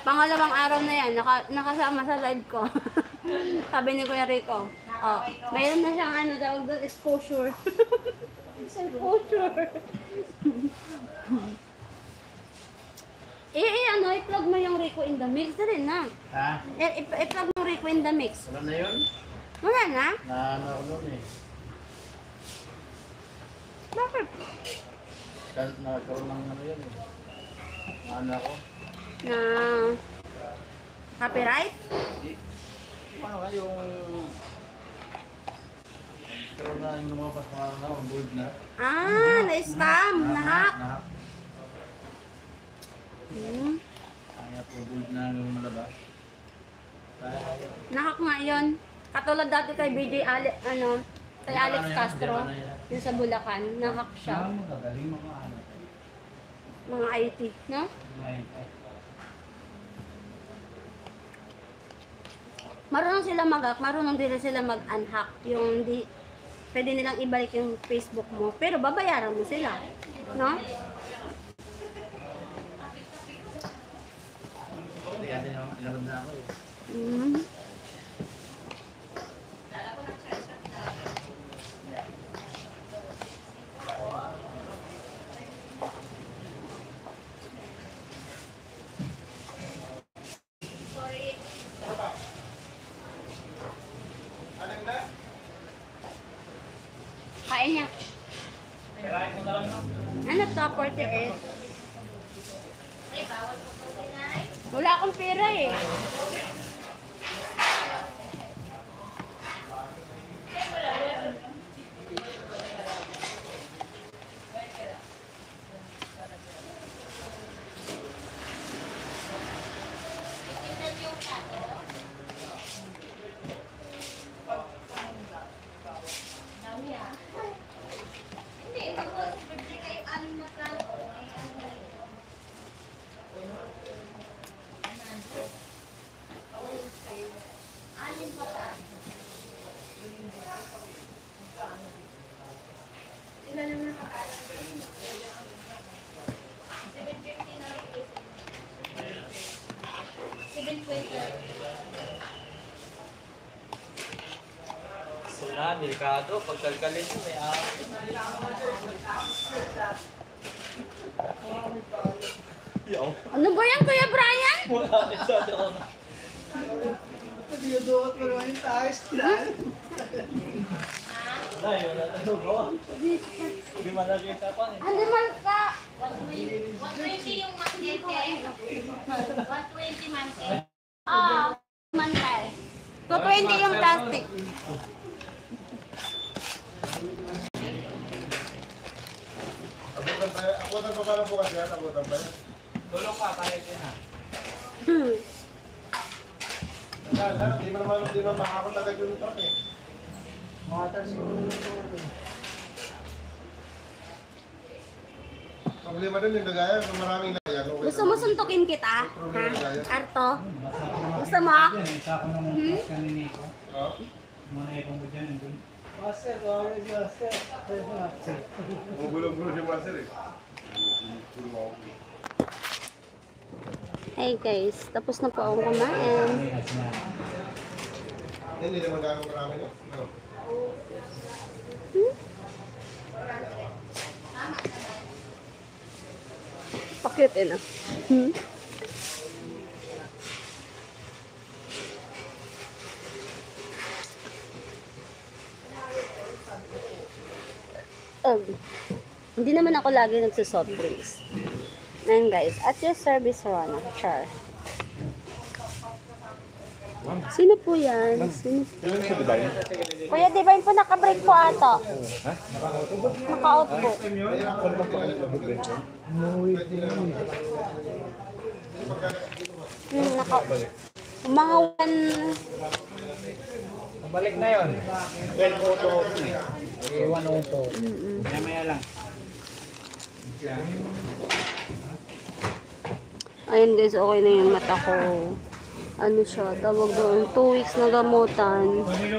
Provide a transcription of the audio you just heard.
Pangalawang araw na yan, nakasama sa live ko. Sabi ni Kuya Rico, oh, mayroon na siyang ano daw doon, exposure. Exposure. Ano, i-plug mo yung Rico in the mix rin na. Ha? I-plug mo Rico in the mix. Wala na yun? Wala na? Naano ako nun eh. Bakit? Nagkaroon ng ano yun eh. Naano ako? Na copyright? Paano ka yung... Nagkaroon na yung lumabas mga ano, board na. Na-scam, na-hack. Na-hack. Kaya po board na yung malabas. Na-hack nga yun. Katulad dati kay BJ kay Alex Castro, yung sa Bulacan, na-hack siya. Magaling mga ano. Mga IT, no? Marunong sila mag-hack, marunong din sila mag-unhack. Yung di, pwede nilang ibalik yung Facebook mo, pero babayaran mo sila, no? Hindi kasi ilabas na ako eh. Kain niya. Ano to, 48? Wala akong pera eh. Sila, delikado. Pagkalkalin mo, may Ano ba yan, Kuya Brian? wala na sa doon. Pagkakadukot ko naman yung tayo, stilan. Wala na doon. Hindi malagita pa eh. Ano man ka? 120 yung magnet eh. 120 mantel. Mantal. 220 yung plastic. Abutan pa pala bukas yan, abutan pa yan. Tulong ka, kaya din ha. Di naman makakotagag yung truck eh. Mga siguro nito. Problema din yung lagayan, kung maraming lagayan. Okay. Gusto mo suntukin kita? Ha? Arto? Gusto mo? Isa ko nung kanini ko. Oh. Muna ikong mo dyan. Master, master. Gulong-gulo si Master eh. Hey guys, tapos na po akong kumain. Hindi naman gano'ng marami no? No. Pakit eh na. Hindi naman ako lagi nagsusoft drinks. Ayan guys, at your service, Rona. Char. Sino po yan? Sino? Kuya Divine po, naka-break po ato. Naka-out po. Mga Balik na yun. 12:02 eh. 1:02. Maya lang. Ayun guys, okay na yung mata ko. Ano siya, tawag doon, 2 weeks na gamutan.